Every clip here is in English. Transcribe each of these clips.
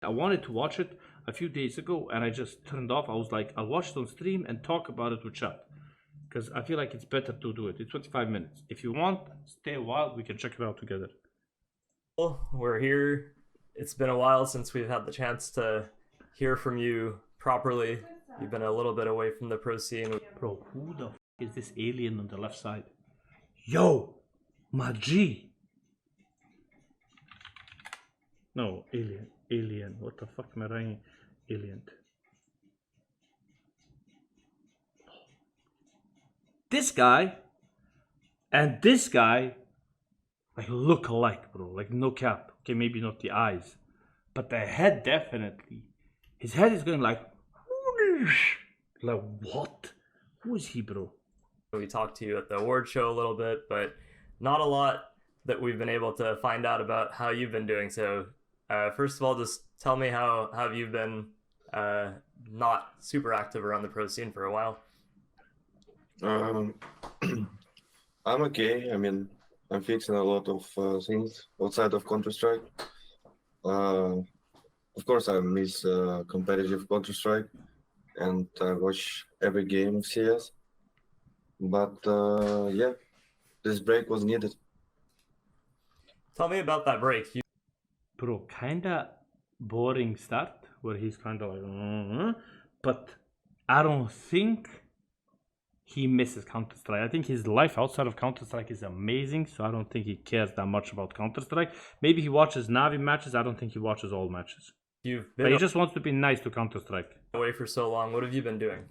I wanted to watch it a few days ago and I just turned off. I was like, I'll watch it on stream and talk about it with chat. Because I feel like it's better to do it. It's 25 minutes. If you want, stay a while, we can check it out together. We're here. It's been a while since we've had the chance to hear from you properly. You've been a little bit away from the pro scene. Bro, who the is this alien on the left side? Yo, my G. No, alien. What the fuck am I writing? Alien. This guy and this guy like look alike, bro. Like no cap. Okay, maybe not the eyes, but the head definitely. His head is going like what? Who is he, bro? We talked to you at the award show a little bit, but not a lot that we've been able to find out about how you've been doing. So, first of all, just tell me how have you been not super active around the pro scene for a while? Um, I'm okay. I mean, I'm fixing a lot of things outside of Counter-Strike. Of course, I miss competitive Counter-Strike, and I watch every game of CS. But yeah, this break was needed. Tell me about that break. Bro, kinda boring start where he's kind of like, but I don't think he misses Counter-Strike. I think his life outside of Counter-Strike is amazing, so I don't think he cares that much about Counter-Strike. Maybe he watches Navi matches. I don't think he watches all matches. You've But been he just wants to be nice to Counter-Strike. away for so long. What have you been doing?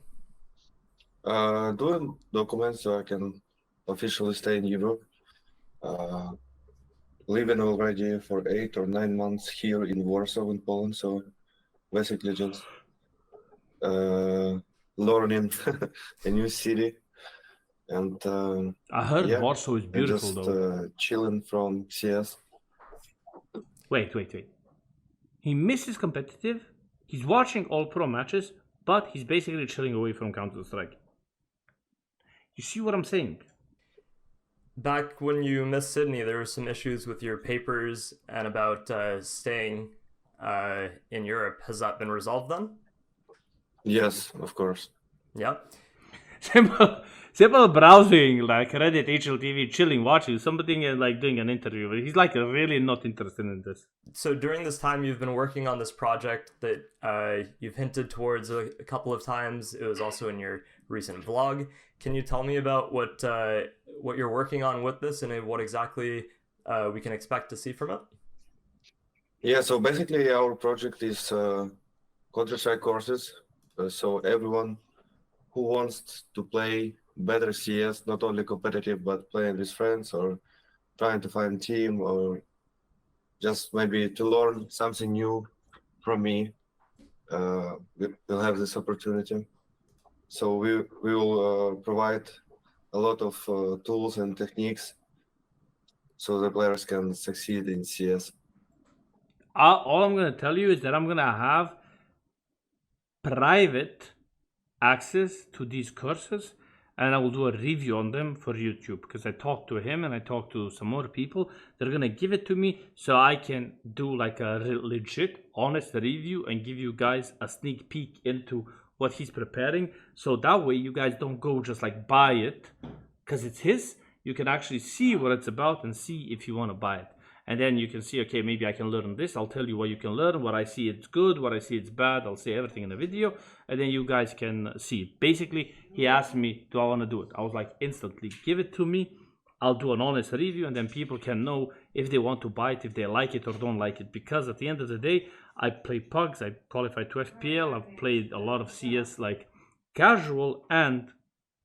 Doing documents so I can officially stay in Europe. Living already for 8 or 9 months here in Warsaw in Poland, so basically just learning a new city, and I heard yeah, Warsaw is and beautiful just though. chilling from CS. Wait. He misses competitive. He's watching all pro matches, but he's basically chilling away from Counter-Strike. You see what I'm saying? Back when you missed Sydney, there were some issues with your papers and about staying in Europe. Has that been resolved then? Yes, of course. Yeah. Simple browsing, like Reddit, HLTV, chilling, watching something and like doing an interview. But he's like really not interested in this. So during this time, you've been working on this project that you've hinted towards a couple of times. It was also in your recent vlog. Can you tell me about what you're working on with this and what exactly we can expect to see from it? Yeah, so basically our project is Counter-Strike courses. So everyone who wants to play better CS, not only competitive, but playing with friends or trying to find a team or just maybe to learn something new from me, we'll have this opportunity. So we will provide a lot of tools and techniques so the players can succeed in CS. All I'm gonna tell you is that I'm gonna have private access to these courses and I will do a review on them for YouTube because I talked to him and I talked to some more people. They're gonna give it to me so I can do like a legit, honest review and give you guys a sneak peek into what he's preparing. So that way you guys don't go just like buy it because it's his. You can actually see what it's about and see if you want to buy it. And then you can see, okay, maybe I can learn this. I'll tell you what you can learn, what I see it's good, what I see it's bad. I'll say everything in the video, and then you guys can see it. Basically, he asked me, do I want to do it? I was like, instantly, give it to me. I'll do an honest review, and then people can know if they want to buy it, if they like it or don't like it. Because at the end of the day, I play pugs, I qualified to FPL, I've played a lot of CS, like casual and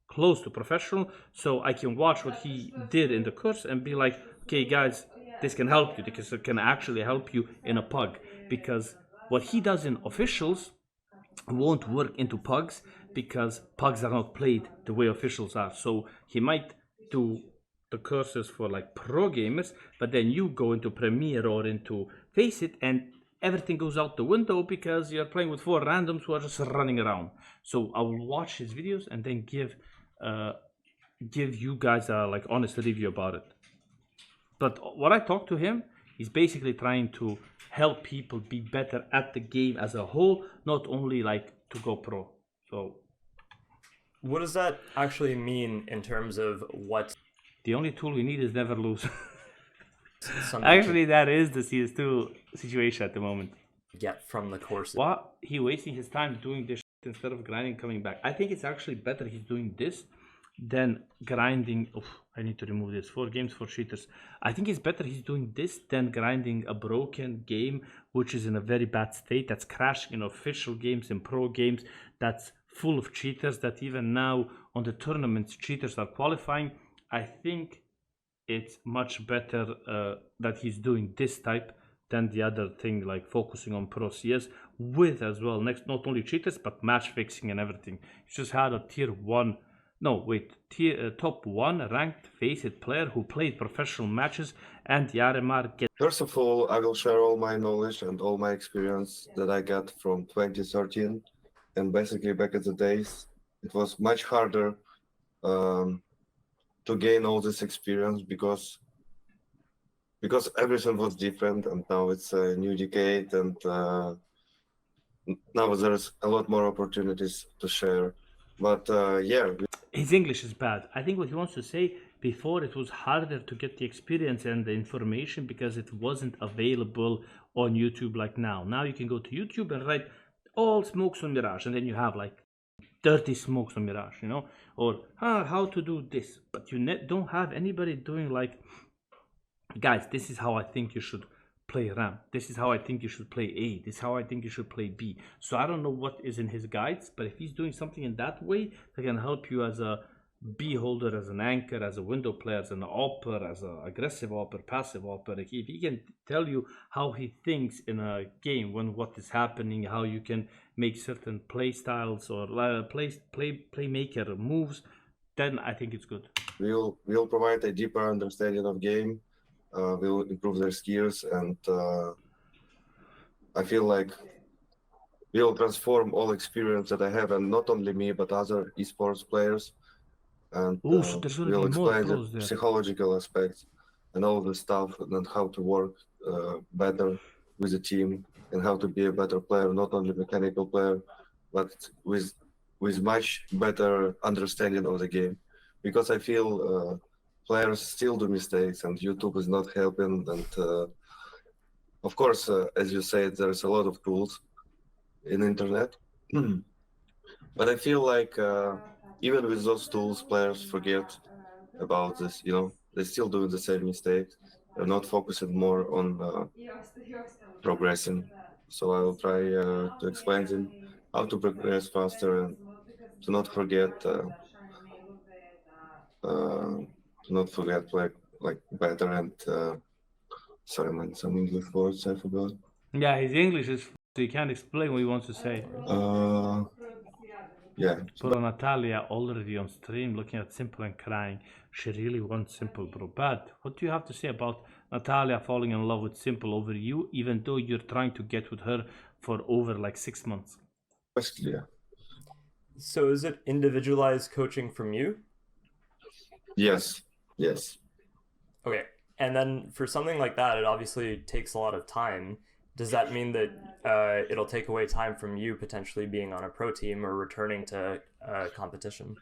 close to professional. So I can watch what he did in the course and be like, okay, guys, this can help you because it can actually help you in a pug, because what he does in officials won't work into pugs because pugs are not played the way officials are. So he might do the courses for like pro gamers, but then you go into Premiere or into Face It and everything goes out the window because you're playing with 4 randoms who are just running around. So I will watch his videos and then give you guys a like honest review about it. But what I talked to him, He's basically trying to help people be better at the game as a whole, not only like to go pro. So What does that actually mean in terms of what the only tool we need is never lose. some Actually, that is the CS2 situation at the moment. get from the courses? What he wasting his time doing this shit instead of grinding coming back. I think it's actually better he's doing this than grinding. I need to remove this. 4 games for cheaters. I think it's better he's doing this than grinding a broken game which is in a very bad state, that's crashing in official games and pro games, that's full of cheaters, that even now on the tournaments cheaters are qualifying. I think it's much better that he's doing this type than the other thing, like focusing on pro CS with as well next not only cheaters but match fixing and everything. He just had a top 1 ranked Faceit player who played professional matches, and Yaremar gets. First of all, I will share all my knowledge and all my experience that I got from 2013. And basically, back in the days, it was much harder to gain all this experience because everything was different, and now it's a new decade, and now there's a lot more opportunities to share. But His English is bad. I think what he wants to say, before it was harder to get the experience and the information because it wasn't available on YouTube like now. Now you can go to YouTube and write all smokes on Mirage, and then you have like 30 smokes on Mirage, or how to do this. But you don't have anybody doing like, guys, this is how I think you should play RAM. This is how I think you should play A. This is how I think you should play B. So I don't know what is in his guides, but if he's doing something in that way that can help you as a B holder, as an anchor, as a window player, as an opper, as an aggressive opper, passive opper, if he can tell you how he thinks in a game when what is happening, how you can make certain play styles or playmaker moves, then I think it's good. We'll provide a deeper understanding of game. Will improve their skills, and I feel like we'll transform all experience that I have, and not only me but other esports players. And there's gonna we'll be more explain the pros there. psychological aspects and all the stuff, and how to work better with the team, and how to be a better player, not only mechanical player, but with much better understanding of the game. Because I feel players still do mistakes, and YouTube is not helping. And of course, as you said, there's a lot of tools in the internet. But I feel like even with those tools, players forget about this. They're still doing the same mistakes. They're not focusing more on progressing. So I will try to explain them how to progress faster and to not forget like better and sorry man, some English words I forgot. Yeah, his English is so you can't explain what he wants to say. Yeah. Bro, Natalia already on stream looking at Simple and crying. She really wants Simple, bro. Bad. What do you have to say about Natalia falling in love with Simple over you, even though you're trying to get with her for over like 6 months? Basically, yeah. So is it individualized coaching from you? Yes. Okay. And then for something like that, it obviously takes a lot of time. Does that mean that it'll take away time from you potentially being on a pro team or returning to competition?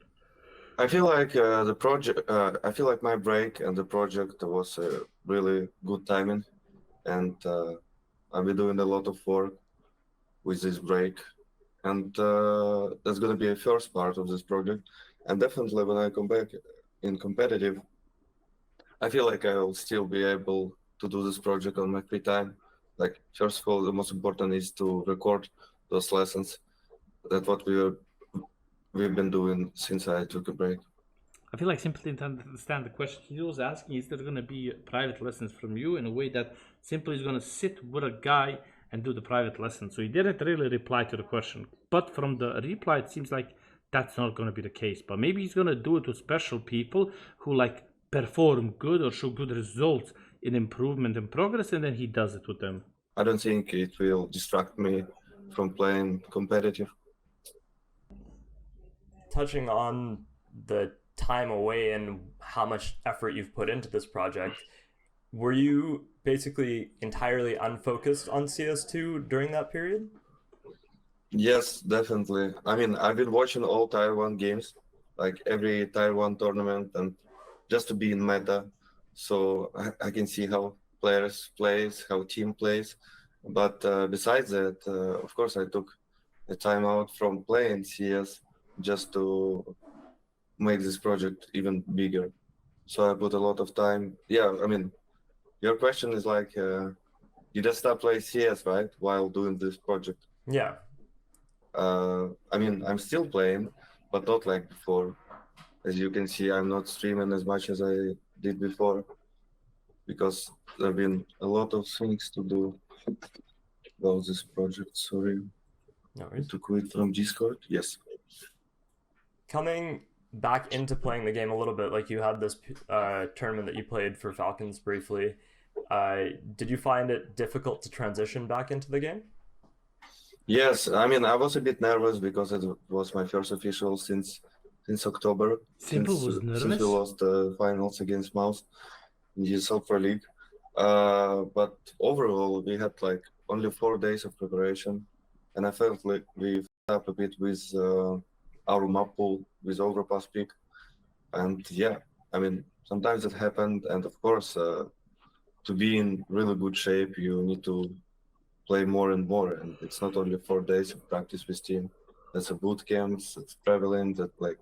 I feel like the project. I feel like my break and the project was really good timing, and I've been doing a lot of work with this break, and that's gonna be a first part of this project. And definitely, when I come back in competitive, I feel like I will still be able to do this project on my free time. Like, first of all, the most important is to record those lessons. That's what we've been doing since I took a break. I feel like simply didn't understand the question. He was asking, is there going to be private lessons from you in a way that simply is going to sit with a guy and do the private lessons? So he didn't really reply to the question. But from the reply, it seems like that's not going to be the case. But maybe he's going to do it with special people who like perform good or show good results in improvement and progress, and then he does it with them. I don't think it will distract me from playing competitive. Touching on the time away and how much effort you've put into this project, Were you basically entirely unfocused on CS2 during that period? Yes, definitely. I mean, I've been watching all Tier 1 games, like every Tier 1 tournament, and just to be in meta, so I can see how players plays, how team plays. But besides that, of course, I took a time out from playing CS just to make this project even bigger. So I put a lot of time. Yeah, I mean, your question is like, you just stop playing CS, right, while doing this project? Yeah. I mean, I'm still playing, but not like before. As you can see, I'm not streaming as much as I did before because there have been a lot of things to do about this project. Sorry No worries. to quit from Discord. Yes. Coming back into playing the game a little bit, like you had this tournament that you played for Falcons briefly. Did you find it difficult to transition back into the game? Yes, I mean, I was a bit nervous because it was my first official since October. Simple was Since we nervous. lost the finals against Mouse in the S1MPLE League. But overall, we had like only 4 days of preparation, and I felt like we fucked up a bit with our map pool, with overpass pick. And yeah, I mean, sometimes it happened, and of course, to be in really good shape, you need to play more and more, and it's not only 4 days of practice with team. That's a boot camps, it's traveling, that like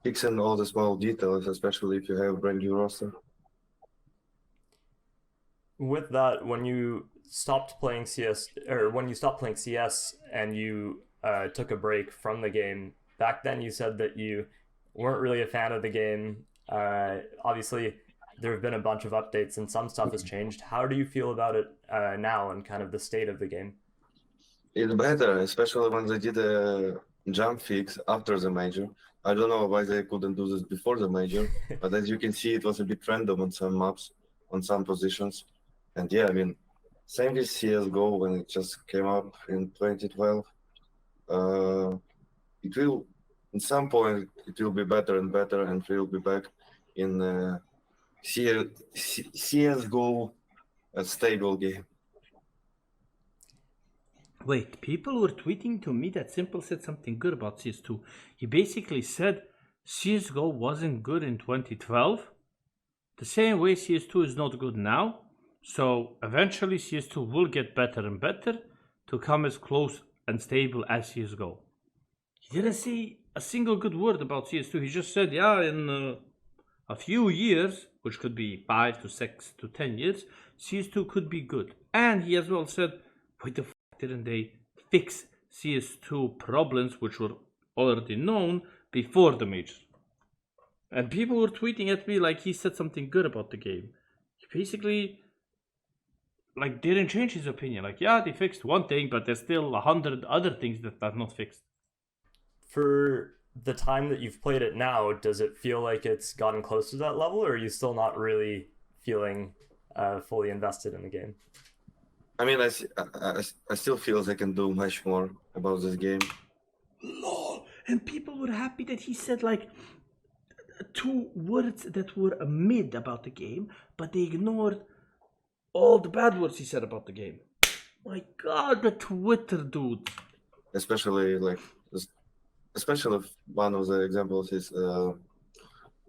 fixing all the small details, especially if you have a brand new roster. With that, when you stopped playing CS, or when you stopped playing CS and you took a break from the game, back then you said that you weren't really a fan of the game. Obviously, there have been a bunch of updates and some stuff has changed. How do you feel about it now and kind of the state of the game? It's better, especially when they did a jump fix after the major. I don't know why they couldn't do this before the major, but as you can see, it was a bit random on some maps, on some positions. And yeah, I mean, same with CSGO when it just came up in 2012. It will, at some point, it will be better and better, and we'll be back in CSGO, a stable game. Wait, people were tweeting to me that Simple said something good about CS2. He basically said CSGO wasn't good in 2012, the same way CS2 is not good now. So eventually CS2 will get better and better to come as close and stable as CSGO. He didn't say a single good word about CS2. He just said, yeah, in a few years, which could be 5 to 6 to 10 years, CS2 could be good. And he as well said, why the didn't they fix CS2 problems which were already known before the major? And people were tweeting at me like he said something good about the game. He basically like didn't change his opinion. Like, yeah, they fixed one thing, but there's still 100 other things that are not fixed. For the time that you've played it now, does it feel like it's gotten close to that level, or are you still not really feeling fully invested in the game? I mean, I still feel they can do much more about this game. Lol. And people were happy that he said like 2 words that were a mid about the game, but they ignored all the bad words he said about the game. My god, the Twitter dude. Especially one of the examples is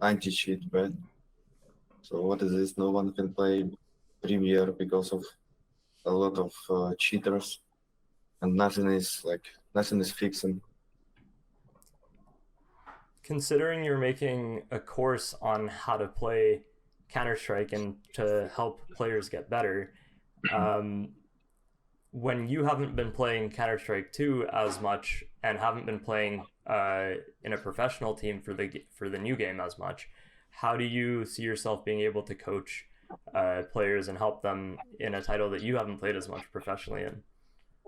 anti-cheat, right? So what is this? No one can play Premiere because of a lot of cheaters, and nothing is fixing. Considering you're making a course on how to play Counter-Strike and to help players get better, when you haven't been playing Counter-Strike 2 as much and haven't been playing in a professional team for the new game as much, how do you see yourself being able to coach players and help them in a title that you haven't played as much professionally in?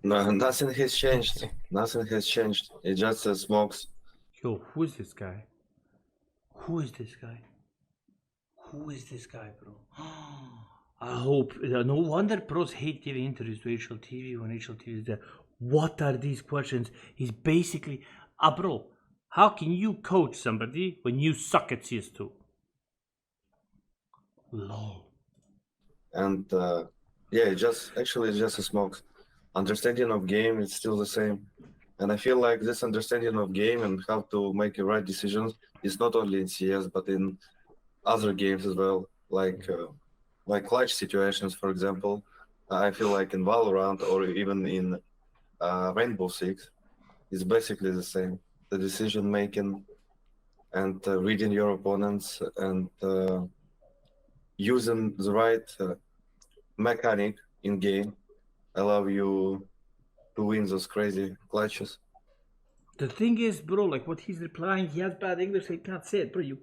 No, nothing has changed. Nothing has changed. It just smokes. Yo, who is this guy? Who is this guy? Who is this guy, bro? I hope. No wonder pros hate giving interviews to HLTV when HLTV is there. What are these questions? He's basically, bro, how can you coach somebody when you suck at CS2? Lol. and yeah, it's just a smoke. Understanding of game is still the same, and I feel like this understanding of game and how to make the right decisions is not only in CS but in other games as well, like clutch situations, for example. I feel like in Valorant or even in Rainbow Six, it's basically the same. The decision making and reading your opponents and using the right mechanic in game allow you to win those crazy clutches. The thing is, bro, like what he's replying, he has bad English, so he can't say it, bro. You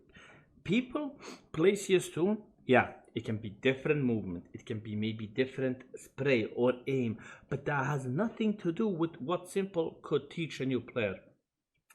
people play CS2, yeah, it can be different movement, it can be maybe different spray or aim, but that has nothing to do with what Simple could teach a new player.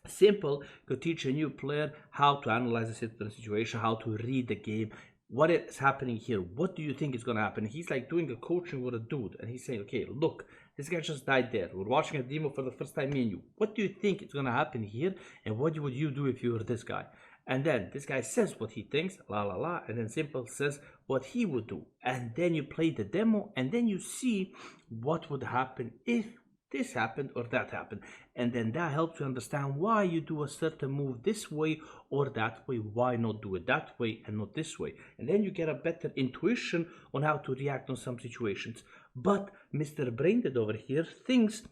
Simple could teach a new player how to analyze a certain situation, how to read the game, what is happening here, what do you think is going to happen. He's like doing a coaching with a dude, and he's saying, okay, look, this guy just died there, we're watching a demo for the first time, me and you, what do you think is going to happen here, and what would you do if you were this guy? And then this guy says what he thinks, la la la, and then Simple says what he would do, and then you play the demo, and then you see what would happen if this happened or that happened, and then that helps you understand why you do a certain move this way or that way, why not do it that way and not this way, and then you get a better intuition on how to react on some situations. But Mr. Braindead over here thinks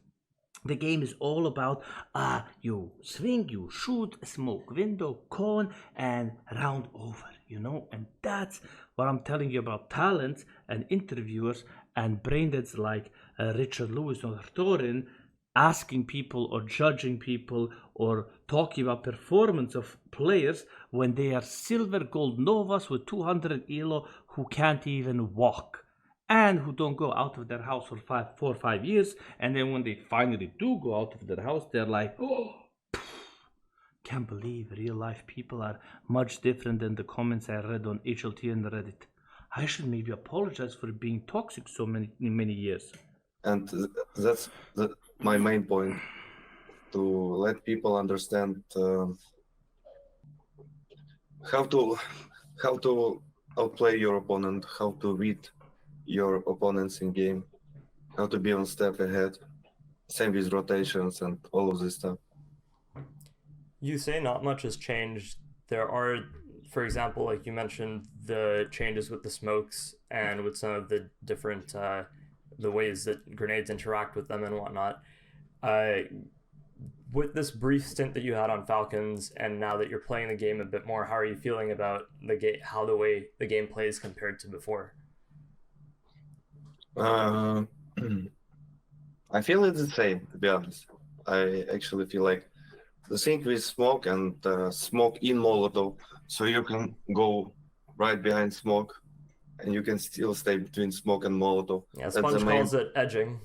the game is all about you swing, you shoot, smoke window, cone, and round over, and that's what I'm telling you about talents and interviewers and braindeads like Richard Lewis or Thorin asking people or judging people or talking about performance of players when they are silver gold novas with 200 elo who can't even walk and who don't go out of their house for 4 or 5 years, and then when they finally do go out of their house, they're like, oh, can't believe real life people are much different than the comments I read on HLT and Reddit. I should maybe apologize for being toxic so many years. And that's my main point, to let people understand how to outplay your opponent, how to read your opponents in game, how to be one step ahead. Same with rotations and all of this stuff. You say not much has changed. There are, for example, like you mentioned, the changes with the smokes and with some of the different the ways that grenades interact with them and whatnot. With this brief stint that you had on Falcons, and now that you're playing the game a bit more, how are you feeling about the game? How the way the game plays compared to before? I feel it's the same, to be honest. I actually feel like the thing with smoke and smoke in Molotov, so you can go right behind smoke and you can still stay between smoke and Molotov. Yeah, Sponge calls it edging.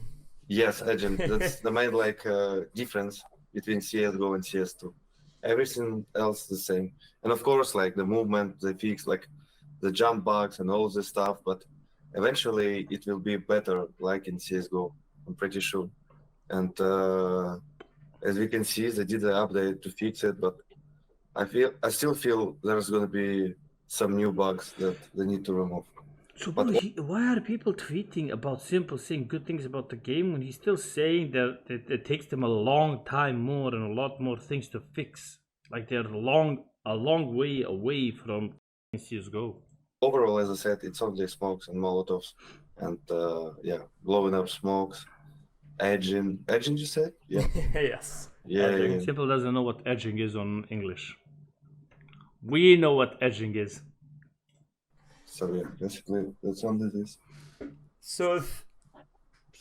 Yes, edging. That's the main difference between CSGO and CS2. Everything else the same. And of course, like the movement, they fix like the jump bugs and all this stuff, but eventually it will be better like in CSGO, I'm pretty sure. And as we can see, they did the update to fix it, but I still feel there's gonna be some new bugs that they need to remove. So, bro, why are people tweeting about Simple saying good things about the game when he's still saying that it takes them a long time more and a lot more things to fix? Like they're a long way away from CSGO. Overall, as I said, it's only smokes and Molotovs, and blowing up smokes, edging. Edging, you said? Yeah. Yes. Yeah. Simple doesn't know what edging is on English. We know what edging is. So yeah, basically that's only this. So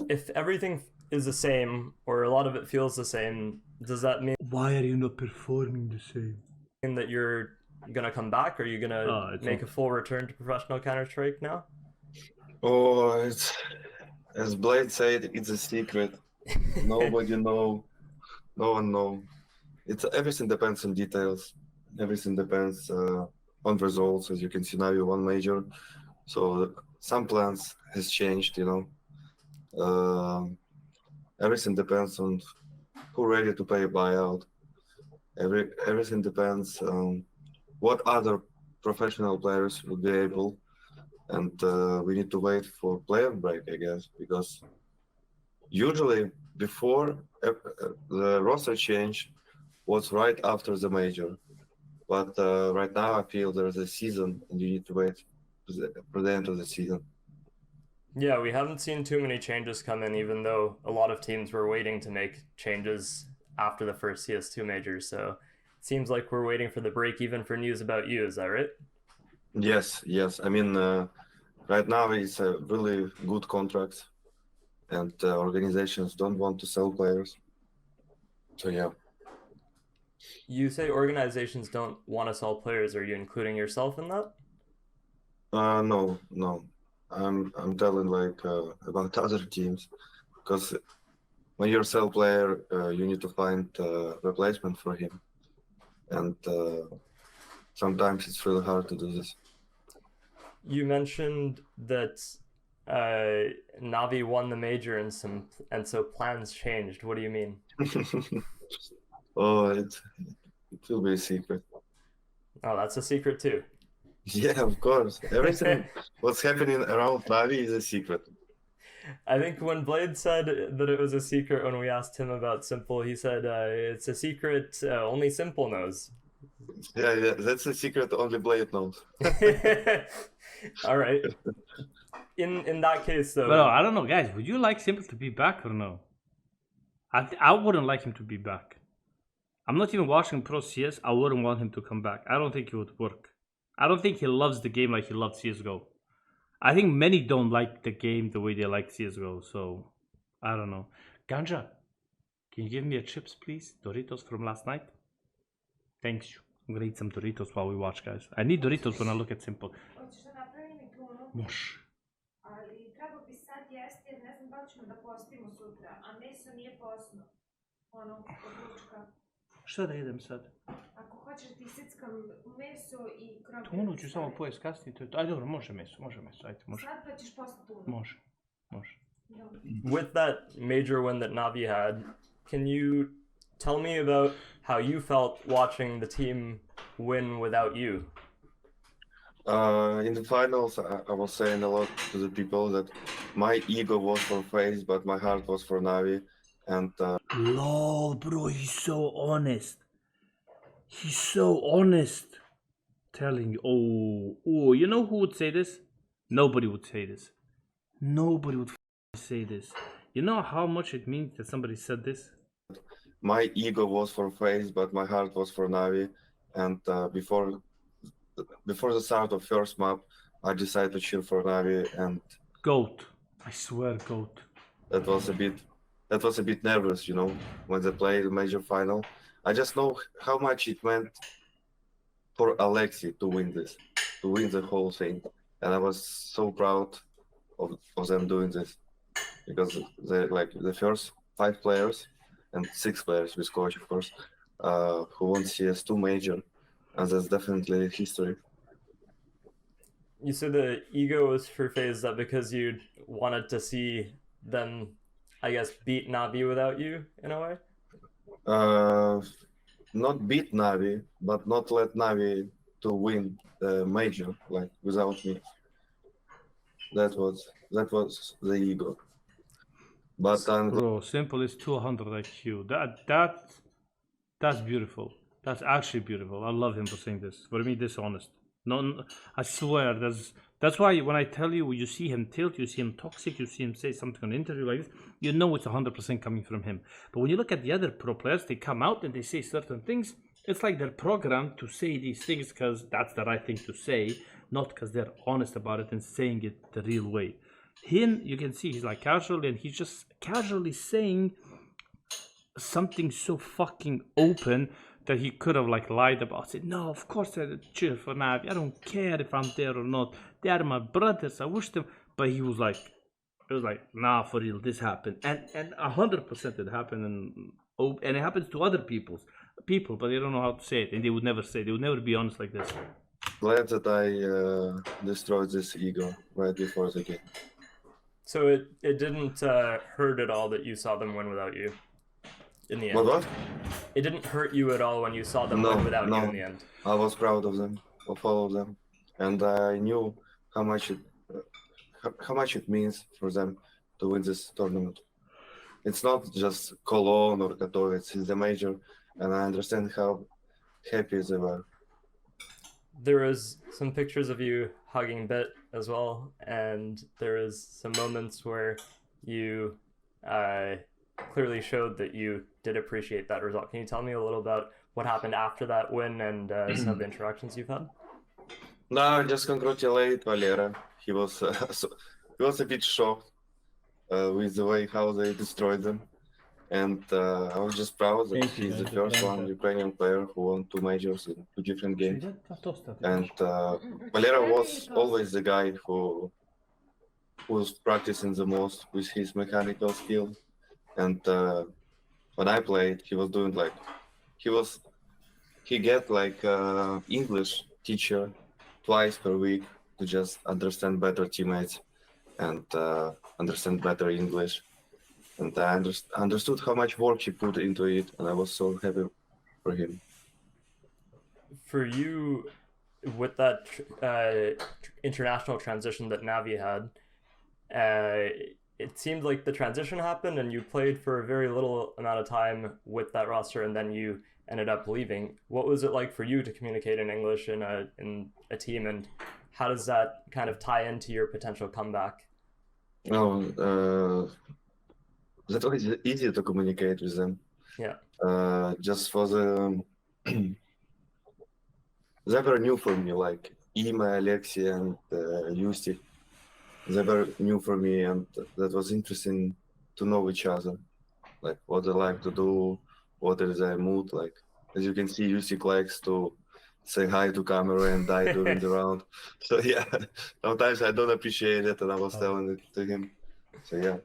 if everything is the same, or a lot of it feels the same, does that mean why are you not performing the same? That you're gonna come back? Are you gonna make a full return to professional Counter-Strike now? Oh, it's as Blade said, it's a secret. Nobody know. No one know. Everything depends on details. Everything depends on results. As you can see now, you won major, so some plans has changed. Everything depends on who ready to pay a buyout. Everything depends on what other professional players would be able and we need to wait for player break, I guess, because usually before the roster change was right after the major, but right now I feel there's a season and you need to wait for the end of the season. Yeah, we haven't seen too many changes come in, even though a lot of teams were waiting to make changes after the first CS2 major. So it seems like we're waiting for the break even for news about you. Is that right? Yes. I mean, right now it's a really good contract, and organizations don't want to sell players. So yeah. You say organizations don't want to sell players. Are you including yourself in that? No. I'm telling like about other teams, because when you're a sell player, you need to find replacement for him, and sometimes it's really hard to do this. You mentioned that Navi won the major and so plans changed. What do you mean? Oh, it will be a secret. Oh, that's a secret too. Yeah, of course. Everything what's happening around Navi is a secret. I think when Blade said that it was a secret when we asked him about Simple, he said it's a secret only Simple knows. Yeah, that's a secret only Blade knows. All right. In that case, though. Well, I don't know, guys. Would you like Simple to be back or no? I wouldn't like him to be back. I'm not even watching Pro CS. I wouldn't want him to come back. I don't think it would work. I don't think he loves the game like he loved CSGO. I think many don't like the game the way they like CSGO. So, I don't know. Ganja, can you give me a chips, please? Doritos from last night? Thanks you. I'm gonna eat some Doritos while we watch, guys. I need Doritos when I look at Simple. Hoćeš da napravim i tunu, Može. ali treba bi sad jesti jer ne znam da li ćemo da postimo sutra, a meso nije posno. Ono, od ručka. Šta da jedem sad? Ako hoćeš ti seckam meso i krompir. Tunu ću samo pojesti kasnije. Ajde, dobro, može meso. Ajde, može. Sad pa ćeš posle tunu. Može. Dobro. With that major win that Navi had, can you tell me about how you felt watching the team win without you? In the finals, I was saying a lot to the people that my ego was for FaZe, but my heart was for Navi. And Lol, bro, he's so honest. He's so honest. Telling you, oh, you know who would say this? Nobody would say this. Nobody would say this. You know how much it means that somebody said this? My ego was for FaZe, but my heart was for Navi. And before the start of first map, I decided to cheer for Navi, and GOAT. I swear, GOAT. that was a bit nervous, you know, when they played the major final. I just know how much it meant for Alexi to win this, to win the whole thing, and I was so proud of them doing this, because they like the first 5 players and 6 players with coach, of course, who won CS2 major, and that's definitely history. You said the ego was for FaZe, that because you wanted to see them, I guess, beat Navi without you, in a way? Not beat Navi, but not let Navi to win the major, like, without me. That was the ego. But Bro, Simple is 200 IQ. That's beautiful. That's actually beautiful. I love him for saying this. For me, dishonest. No, I swear. That's why when I tell you, you see him tilt, you see him toxic, you see him say something on an interview like this, you know it's 100% coming from him. But when you look at the other pro players, they come out and they say certain things. It's like they're programmed to say these things because that's the right thing to say, not because they're honest about it and saying it the real way. Him, you can see he's like casually, and he's just casually saying something so fucking open that he could have like lied about. Said, no, of course I cheer for Navi. I don't care if I'm there or not. They are my brothers. I wish them. But he was like, it was like, nah, for real, this happened, and 100% it happened, and it happens to other people, but they don't know how to say it, and they would never say. They would never be honest like this. glad that I destroyed this ego right before the game. So it didn't hurt at all that you saw them win without you in the end? What? It didn't hurt you at all when you saw them win without you in the end? I was proud of them, of all of them. And I knew how much how much it means for them to win this tournament. It's not just Cologne or Katowice, it's the major, and I understand how happy they were. There was some pictures of you hugging Bit as well, and there was some moments where you clearly showed that you did appreciate that result. Can you tell me a little about what happened after that win and some of the interactions you've had? No, just congratulate Valera. He was he was a bit shocked with the way how they destroyed them, and I was just proud that Thank you, he's the man. first one Ukrainian player who won 2 majors in 2 different games. And Valera was always the guy who was practicing the most with his mechanical skill. And when I played, he was doing like he get like English teacher twice per week to just understand better teammates and understand better English. And I understood how much work he put into it, and I was so happy for him. For you, with that international transition that Navi had, it seemed like the transition happened and you played for a very little amount of time with that roster, and then you ended up leaving. What was it like for you to communicate in English in a team, and how does that kind of tie into your potential comeback? That was easy to communicate with them. Yeah. Just for the they were new for me, like Ima, Alexei, and Yusti. They were new for me, and that was interesting to know each other, like what they like to do, what is their mood. Like as you can see, Yusti likes to say hi to camera and die during the round. So yeah, sometimes I don't appreciate it, and I was telling it to him. So yeah,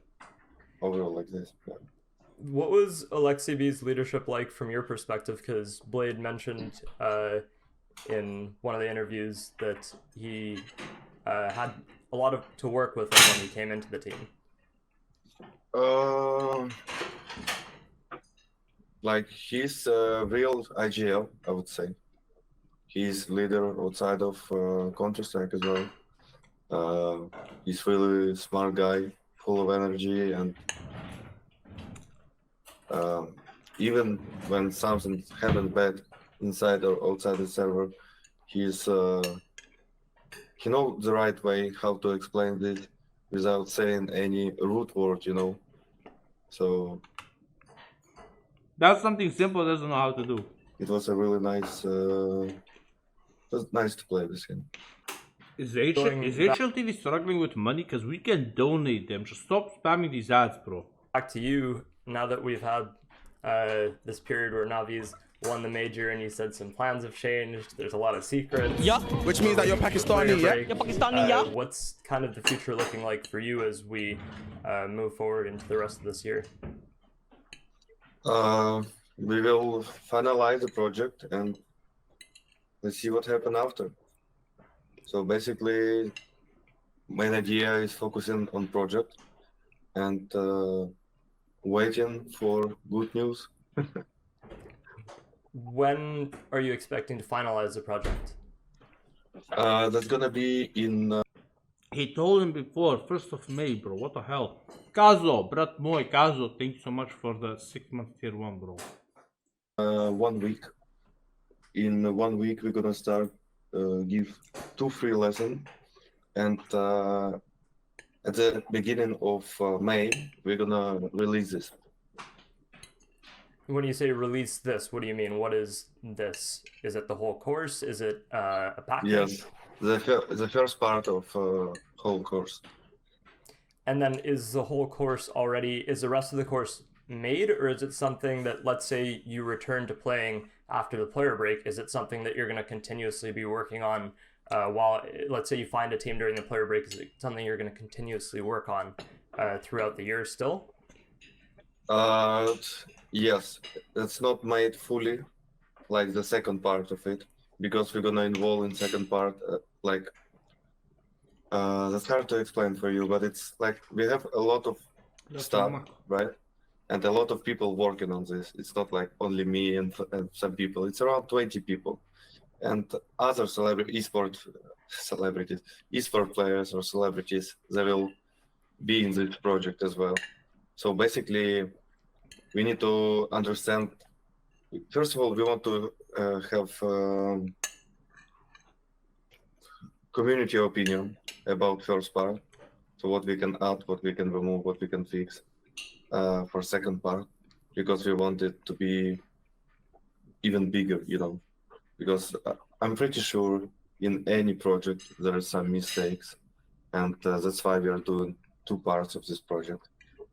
overall like this. Yeah. What was Alexei B's leadership like from your perspective? Because Blade mentioned in one of the interviews that he had a lot to work with when he came into the team. Like he's a real IGL, I would say. He's leader outside of Counter-Strike as well. He's really smart guy, full of energy, and even when something happened bad inside or outside the server, he's he knows the right way how to explain this without saying any rude word, you know. So That's something simple doesn't know how to do. it was a really nice. It was nice to play with him. Is Going HLTV struggling with money? Because we can donate them. Just stop spamming these ads, bro. Back to you, now that we've had this period where Navi's won the major and you said some plans have changed, there's a lot of secrets. Yeah, which means that you're Pakistani, yeah? You're Pakistani, yeah? What's kind of the future looking like for you as we move forward into the rest of this year? We will finalize the project and let's see what happens after. So basically, main idea is focusing on project and waiting for good news. When are you expecting to finalize the project? That's gonna be in. He told him before, 1st of May, bro. What the hell? Kazo, brat moj, Kazo, thank you so much for the 6-month tier 1, bro. 1 week. In 1 week, we're gonna start give 2 free lessons, and at the beginning of May, we're gonna release this. When you say release this, what do you mean? What is this? Is it the whole course? Is it a package? Yes, the first part of whole course. And then is the whole course already, is the rest of the course made, or is it something that, let's say you return to playing after the player break, is it something that you're going to continuously be working on while, let's say you find a team during the player break, is it something you're going to continuously work on throughout the year still? Yes, it's not made fully, like the second part of it, because we're gonna involve in second part, that's hard to explain for you, but it's like we have a lot of stuff, right? And a lot of people working on this. It's not like only me and some people. It's around 20 people, and other esport players or celebrities, they will be in this project as well. So basically, we need to understand. First of all, we want to have community opinion about first part. So what we can add, what we can remove, what we can fix for second part, because we want it to be even bigger, because I'm pretty sure in any project there are some mistakes, and that's why we are doing 2 parts of this project,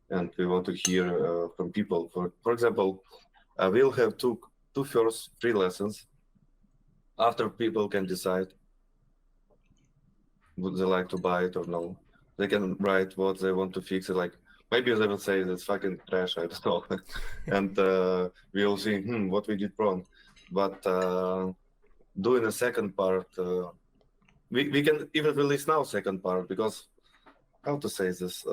and we want to hear from people. For example, we'll have two first 3 lessons. After people can decide would they like to buy it or no. They can write what they want to fix it. Like maybe they will say that's fucking trash, I don't know, and we'll see what we did wrong. But doing a second part, we can even release now second part, because how to say this?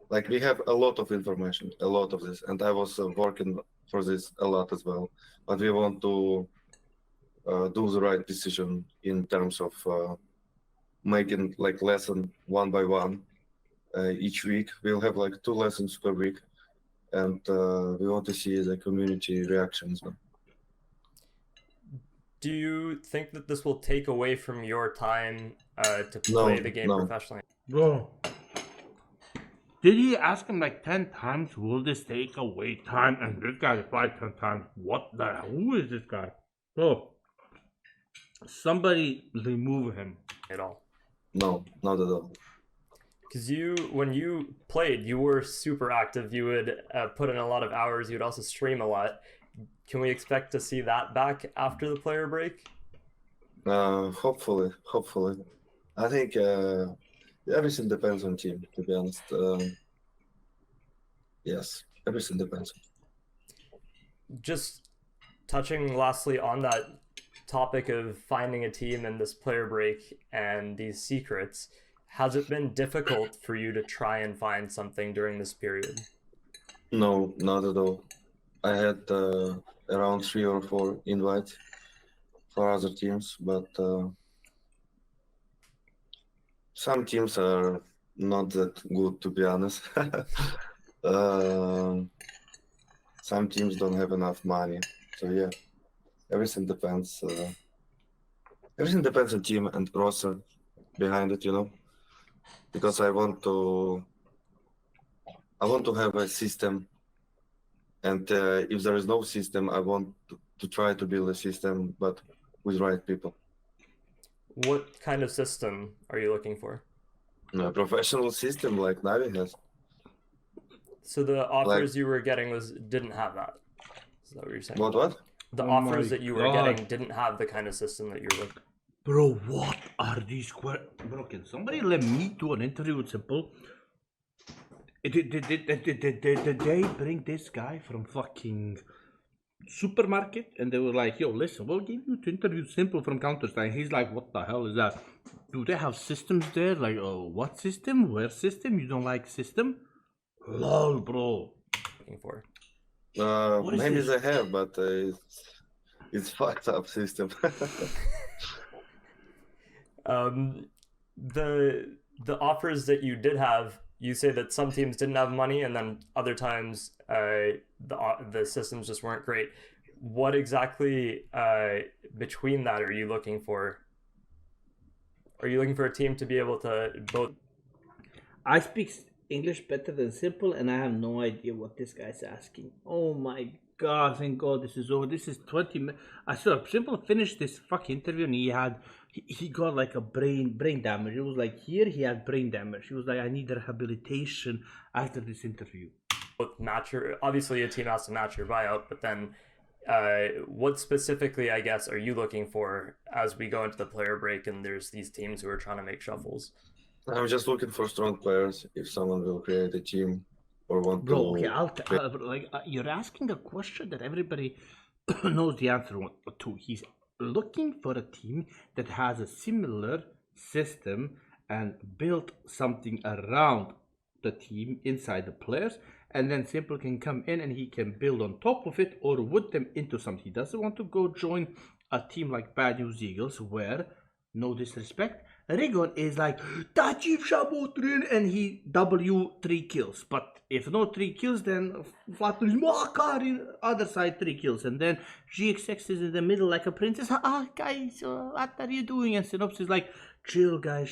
Like we have a lot of information, a lot of this, and I was working for this a lot as well. But we want to do the right decision in terms of making like lesson 1 by 1 each week. We'll have like 2 lessons per week, and we want to see the community reaction as well. Do you think that this will take away from your time to play the game professionally? Bro, did he ask him like 10 times, will this take away time? And this guy replied 10 times, what the hell? Who is this guy? Bro, somebody remove him. At all? No, not at all. Because when you played, you were super active. You would put in a lot of hours. You would also stream a lot. Can we expect to see that back after the player break? Hopefully. I think everything depends on team, to be honest. Yes, everything depends. Just touching lastly on that topic of finding a team in this player break and these secrets, has it been difficult for you to try and find something during this period? No, not at all. I had around 3 or 4 invites for other teams, but some teams are not that good, to be honest. Some teams don't have enough money, so yeah, everything depends. Everything depends on team and roster behind it, because I want to have a system. And if there is no system, I want to try to build a system, but with right people. What kind of system are you looking for? A professional system like Navi has. So the offers you were getting didn't have that. Is that what you're saying? What? The offers that you were getting didn't have the kind of system that you were looking. Bro, what are these Bro, can somebody let me do an interview with S1MPLE? Did they bring this guy from fucking supermarket and they were like, yo, listen, we'll give you to interview S1MPLE from Counter-Strike. He's like, what the hell is that? Do they have systems there? Like, oh, what system? Where system? You don't like system? Lol, bro. Looking for. Maybe they have, but it's fucked up system. The offers that you did have, you say that some teams didn't have money, and then other times the systems just weren't great. What exactly between that are you looking for? Are you looking for a team to be able to both? I speak English better than S1MPLE, and I have no idea what this guy's asking. Oh my god, thank god this is over. This is 20 minutes. I saw S1MPLE finished this fucking interview and he got like a brain damage. It was like here he had brain damage. He was like, I need rehabilitation after this interview. Obviously a team has to match your buyout, but then what specifically, I guess, are you looking for as we go into the player break and there's these teams who are trying to make shuffles? I'm just looking for strong players. If someone will create a team or want to. Okay, you're asking a question that everybody knows the answer to. He's looking for a team that has a similar system and build something around the team inside the players, and then S1MPLE can come in and he can build on top of it or wood them into something. He doesn't want to go join a team like Bad News Eagles, where, no disrespect, Rigon is like, Tachif Shabotrin, and he W 3 kills. But if no 3 kills, then Flatner is Makarin, other side 3 kills. And then GXX is in the middle like a princess. Guys, what are you doing? And Synops is like, chill guys.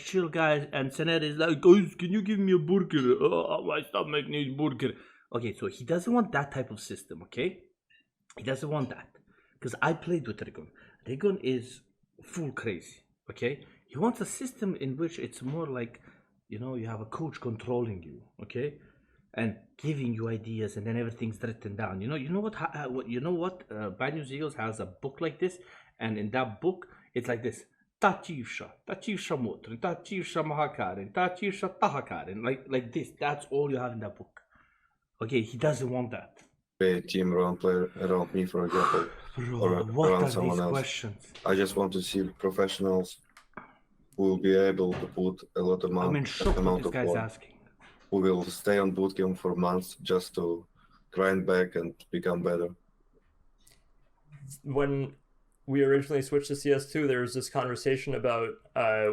And Sener is like, guys, can you give me a burger? My stomach needs burger. Okay, so he doesn't want that type of system, okay? He doesn't want that. Because I played with Rigon. Rigon is full crazy, okay? He wants a system in which it's more like, you know, you have a coach controlling you, okay? And giving you ideas, and then everything's written down. You know what? Bad News Eagles has a book like this, and in that book, it's like this. Tachivsha Motrin, Tachivsha Mahakarin, Tachivsha Tahakarin, like this. That's all you have in that book. Okay, he doesn't want that. A team around me, for example, Bro, or what around are someone these else. questions? I just want to see professionals who will be able to put a lot of I'm in shock what amount this of guy's work, asking. who will stay on bootcamp for months just to grind back and become better. When we originally switched to CS2, there was this conversation about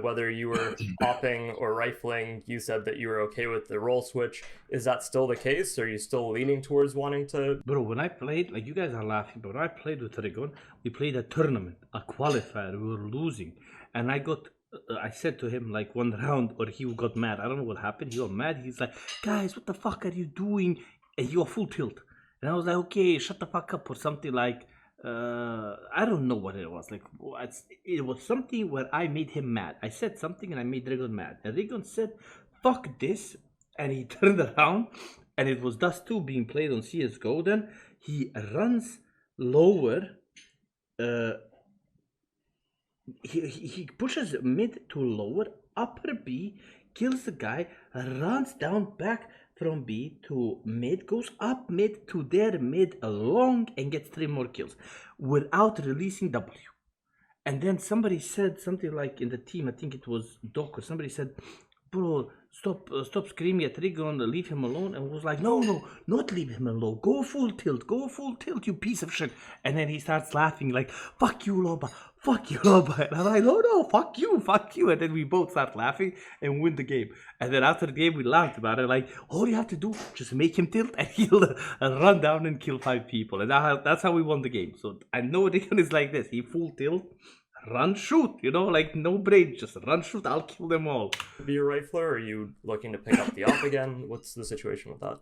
whether you were popping or rifling. You said that you were okay with the role switch. Is that still the case? Are you still leaning towards wanting to? Bro, when I played, like you guys are laughing, but when I played with Rigon, we played a tournament, a qualifier, we were losing. And I said to him like one round, or he got mad. I don't know what happened. He got mad. He's like, guys, what the fuck are you doing? And he got full tilt. And I was like, okay, shut the fuck up, or something like, I don't know what it was. Like, it was something where I made him mad. I said something and I made Rigon mad. And Rigon said, fuck this. And he turned around, and it was Dust 2 being played on CSGO. Then he runs lower. He pushes mid to lower, upper B, kills the guy, runs down back from B to mid, goes up mid to their mid long, and gets 3 more kills without releasing W. And then somebody said something like in the team, I think it was Doc or somebody said, bro, stop screaming at Rigon, leave him alone. And was like, no, not leave him alone. Go full tilt, you piece of shit. And then he starts laughing like, fuck you, Loba. And I'm like, no, fuck you. And then we both start laughing and win the game. And then after the game, we laughed about it. Like, all you have to do, just make him tilt, and he'll run down and kill 5 people. And that's how we won the game. So I know Rigon is like this. He full tilt. Run, shoot, like no brain, just run, shoot, I'll kill them all. Be a rifler, or are you looking to pick up the op again? What's the situation with that?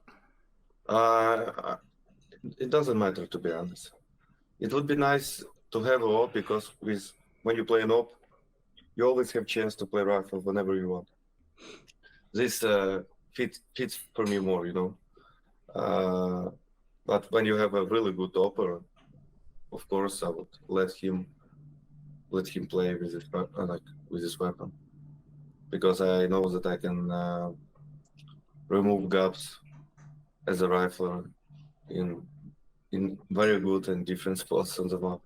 It doesn't matter, to be honest. It would be nice to have a op, because when you play an op, you always have chance to play rifle whenever you want. This fits for me more, But when you have a really good opper, of course, I would let him play with this weapon, because I know that I can remove gaps as a rifler in very good and different spots on the map.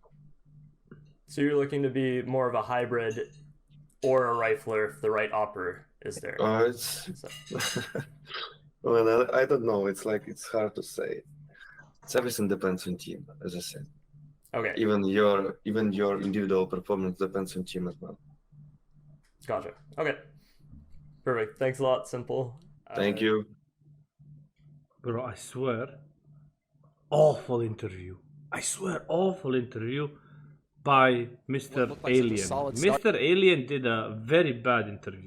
So you're looking to be more of a hybrid or a rifler if the right opper is there? Well, I don't know. It's hard to say. Everything depends on team, as I said. Okay. Even your individual performance depends on team as well. Gotcha. Okay. Perfect. Thanks a lot, Simple. Thank you. Bro, I swear, awful interview. By Mr. Alien. Mr. Alien did a very bad interview.